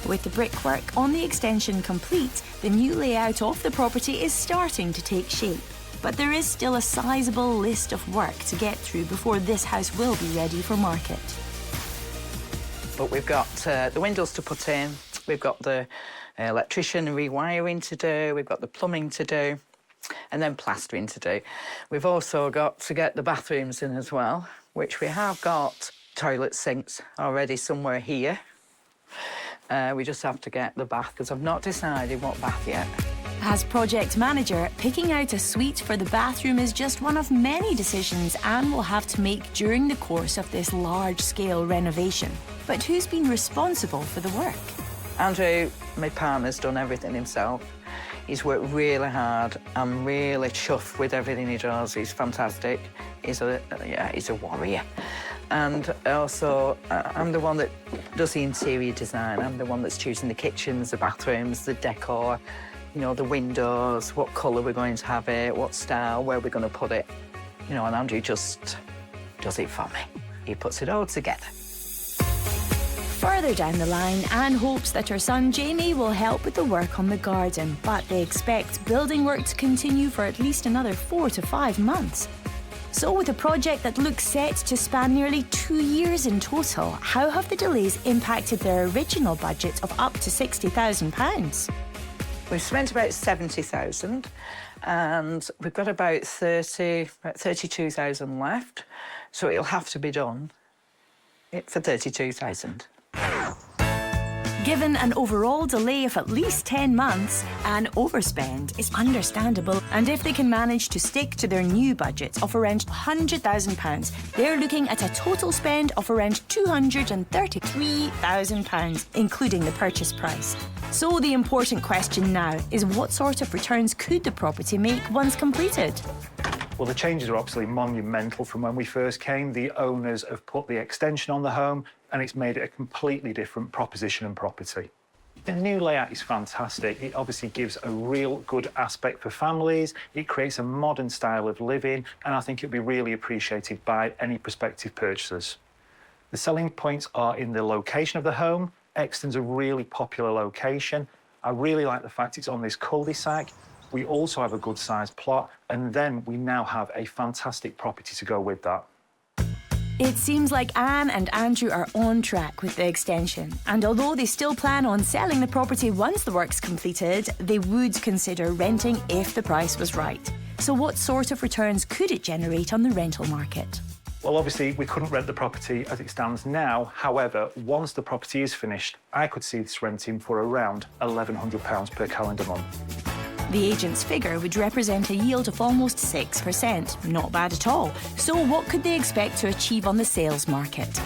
S1: With the brickwork on the extension complete, the new layout of the property is starting to take shape. But there is still a sizable list of work to get through before this house will be ready for market.
S12: But we've got the windows to put in, we've got the electrician rewiring to do, we've got the plumbing to do, and then plastering to do. We've also got to get the bathrooms in as well, which we have got toilet sinks already somewhere here. We just have to get the bath, because I've not decided what bath yet.
S1: As project manager, picking out a suite for the bathroom is just one of many decisions Anne will have to make during the course of this large-scale renovation. But who's been responsible for the work?
S12: Andrew, my partner's done everything himself. He's worked really hard. I'm really chuffed with everything he does. He's fantastic. He's a warrior. And also, I'm the one that does the interior design. I'm the one that's choosing the kitchens, the bathrooms, the decor, you know, the windows, what colour we're going to have it, what style, where we're going to put it. You know, and Andrew just does it for me. He puts it all together.
S1: Further down the line, Anne hopes that her son Jamie will help with the work on the garden, but they expect building work to continue for at least another 4 to 5 months. So with a project that looks set to span nearly 2 years in total, how have the delays impacted their original budget of up to £60,000?
S12: We've spent about 70,000 and we've got about 32,000 left, so it'll have to be done for 32,000.
S1: Given an overall delay of at least 10 months, an overspend is understandable, and if they can manage to stick to their new budget of around £100,000, they're looking at a total spend of around £233,000, including the purchase price. So the important question now is, what sort of returns could the property make once completed?
S9: Well, the changes are obviously monumental from when we first came. The owners have put the extension on the home and it's made it a completely different proposition and property. The new layout is fantastic. It obviously gives a real good aspect for families. It creates a modern style of living, and I think it'll be really appreciated by any prospective purchasers. The selling points are in the location of the home. Exton's a really popular location. I really like the fact it's on this cul-de-sac. We also have a good-sized plot, and then we now have a fantastic property to go with that.
S1: It seems like Anne and Andrew are on track with the extension, and although they still plan on selling the property once the work's completed, they would consider renting if the price was right. So what sort of returns could it generate on the rental market?
S9: Well, obviously, we couldn't rent the property as it stands now. However, once the property is finished, I could see this renting for around £1,100 per calendar month.
S1: The agent's figure would represent a yield of almost 6%. Not bad at all. So what could they expect to achieve on the sales market?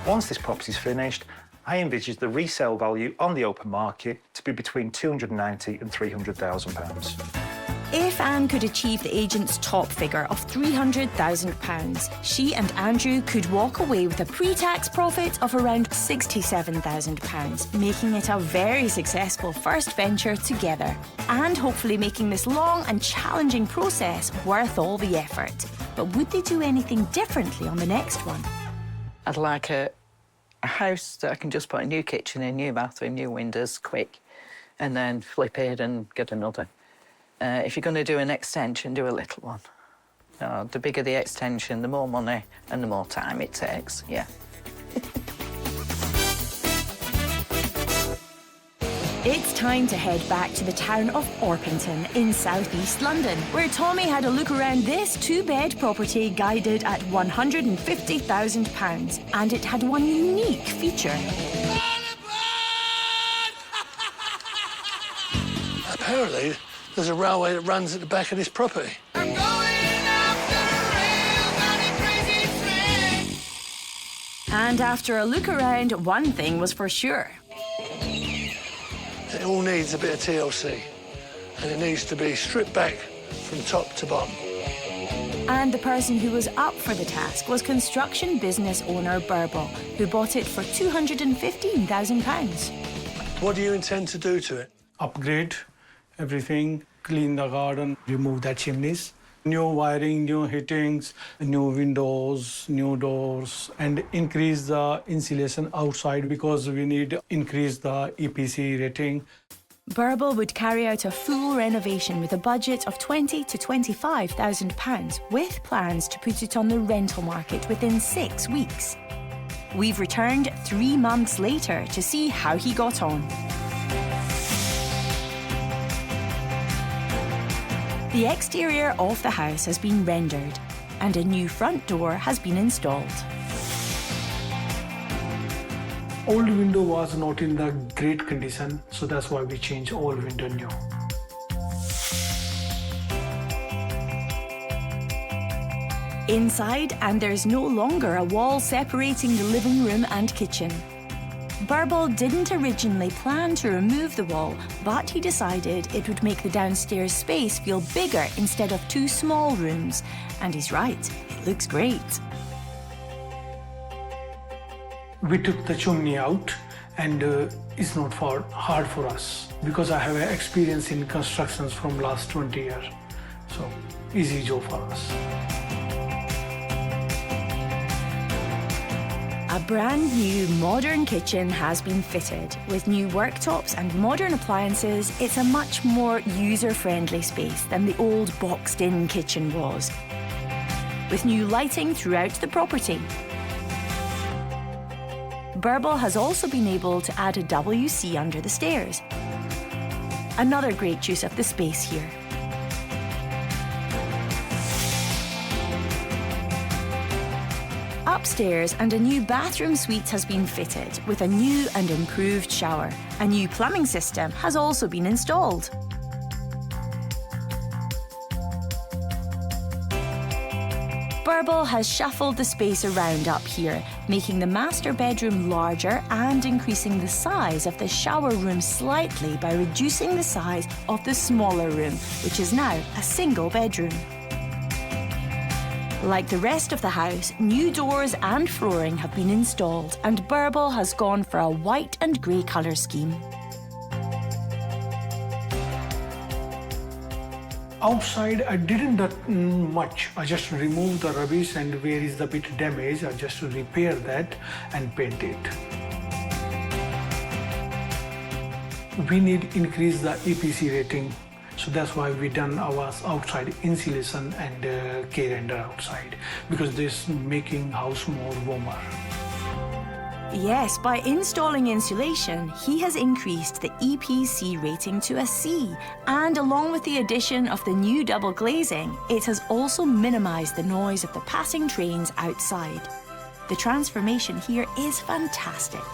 S9: Once this property's finished, I envisage the resale value on the open market to be between £290,000 and £300,000.
S1: If Anne could achieve the agent's top figure of £300,000, she and Andrew could walk away with a pre-tax profit of around £67,000, making it a very successful first venture together, and hopefully making this long and challenging process worth all the effort. But would they do anything differently on the next one?
S12: I'd like a house that I can just put a new kitchen in, new bathroom, new windows, quick, and then flip it and get another. If you're going to do an extension, do a little one. The bigger the extension, the more money and the more time it takes, yeah.
S1: It's time to head back to the town of Orpington in southeast London, where Tommy had a look around this two-bed property guided at £150,000, and it had one unique feature.
S3: Apparently, there's a railway that runs at the back of this property.
S1: And after a look around, one thing was for sure.
S3: It all needs a bit of TLC, and it needs to be stripped back from top to bottom.
S1: And the person who was up for the task was construction business owner Burble, who bought it for £215,000.
S3: What do you intend to do to it?
S15: Upgrade everything, clean the garden, remove the chimneys, new wiring, new heatings, new windows, new doors, and increase the insulation outside because we need to increase the EPC rating.
S1: Burble would carry out a full renovation with a budget of £20,000 to £25,000, with plans to put it on the rental market within 6 weeks. We've returned 3 months later to see how he got on. The exterior of the house has been rendered and a new front door has been installed.
S15: Old window was not in the great condition, so that's why we changed old window new.
S1: Inside, and there's no longer a wall separating the living room and kitchen. Burble didn't originally plan to remove the wall, but he decided it would make the downstairs space feel bigger instead of 2 small rooms. And he's right, it looks great.
S15: We took the chimney out, and it's not hard for us because I have experience in constructions from last 20 years. So, easy job for us.
S1: A brand new modern kitchen has been fitted. With new worktops and modern appliances, it's a much more user-friendly space than the old boxed-in kitchen was. With new lighting throughout the property. Burble has also been able to add a WC under the stairs. Another great use of the space here. Upstairs, and a new bathroom suite has been fitted with a new and improved shower. A new plumbing system has also been installed. Burble has shuffled the space around up here, making the master bedroom larger and increasing the size of the shower room slightly by reducing the size of the smaller room, which is now a single bedroom. Like the rest of the house, new doors and flooring have been installed, and Burble has gone for a white and grey colour scheme.
S15: Outside, I didn't do much. I just removed the rubbish, and where is the bit damaged, I just repair that and paint it. We need increase the EPC rating. So that's why we done our outside insulation and K-render outside, because this making house more warmer.
S1: Yes, by installing insulation, he has increased the EPC rating to a C. And along with the addition of the new double glazing, it has also minimised the noise of the passing trains outside. The transformation here is fantastic.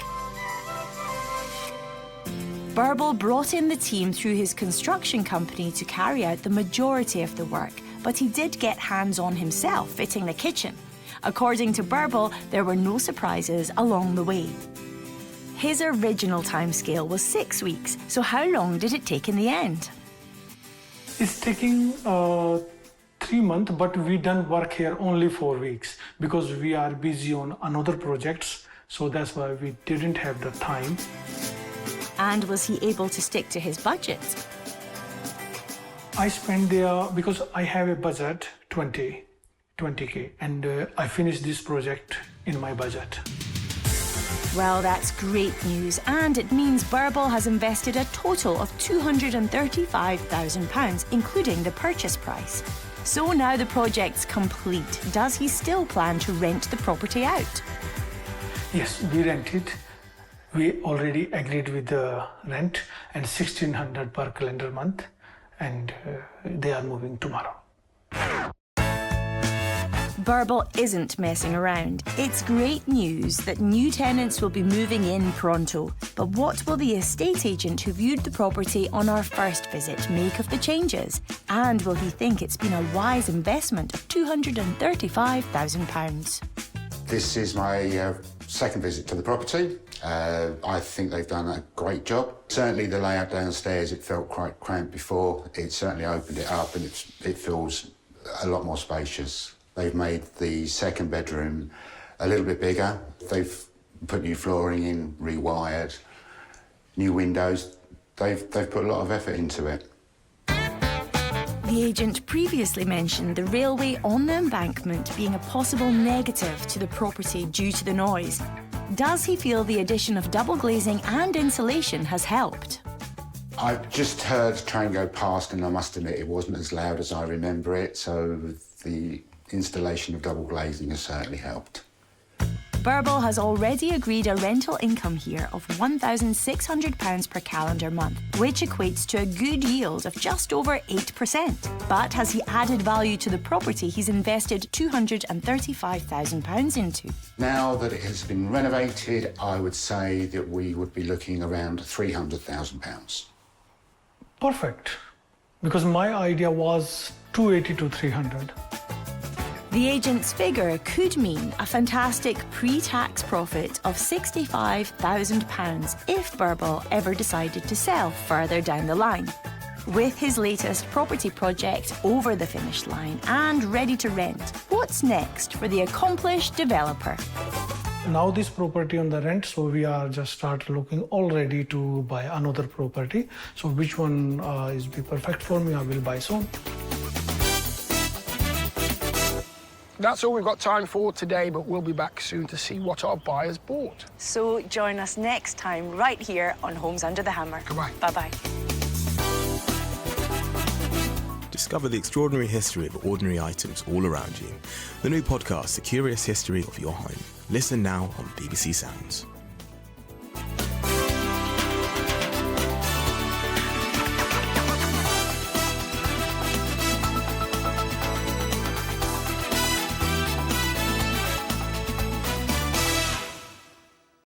S1: Burble brought in the team through his construction company to carry out the majority of the work, but he did get hands-on himself fitting the kitchen. According to Burble, there were no surprises along the way. His original timescale was 6 weeks, so how long did it take in the end?
S15: It's taking 3 months, but we done work here only 4 weeks because we are busy on another projects, so that's why we didn't have the time.
S1: And was he able to stick to his budget?
S15: I spent there, because I have a budget, 20K, and I finished this project in my budget.
S1: Well, that's great news, and it means Burble has invested a total of £235,000, including the purchase price. So now the project's complete. Does he still plan to rent the property out?
S15: Yes, we rent it. We already agreed with the rent and 1,600 per calendar month, and they are moving tomorrow.
S1: Burble isn't messing around. It's great news that new tenants will be moving in pronto. But what will the estate agent who viewed the property on our first visit make of the changes? And will he think it's been a wise investment of £235,000?
S14: This is my second visit to the property. I think they've done a great job. Certainly the layout downstairs, it felt quite cramped before. It certainly opened it up and it feels a lot more spacious. They've made the second bedroom a little bit bigger. They've put new flooring in, rewired, new windows. They've put a lot of effort into it.
S1: The agent previously mentioned the railway on the embankment being a possible negative to the property due to the noise. Does he feel the addition of double glazing and insulation has helped?
S14: I've just heard a train go past and I must admit it wasn't as loud as I remember it, so the installation of double glazing has certainly helped.
S1: Burble has already agreed a rental income here of £1,600 per calendar month, which equates to a good yield of just over 8%. But has he added value to the property he's invested £235,000 into?
S14: Now that it has been renovated, I would say that we would be looking around £300,000.
S15: Perfect, because my idea was 280 to 300.
S1: The agent's figure could mean a fantastic pre-tax profit of £65,000 if Burble ever decided to sell further down the line. With his latest property project over the finish line and ready to rent, what's next for the accomplished developer?
S15: Now this property on the rent, so we are just start looking already to buy another property. So which one is be perfect for me, I will buy soon.
S2: That's all we've got time for today, but we'll be back soon to see what our buyers bought.
S10: So join us next time right here on Homes Under the Hammer.
S2: Goodbye.
S10: Bye-bye.
S16: Discover the extraordinary history of ordinary items all around you. The new podcast, The Curious History of Your Home. Listen now on BBC Sounds.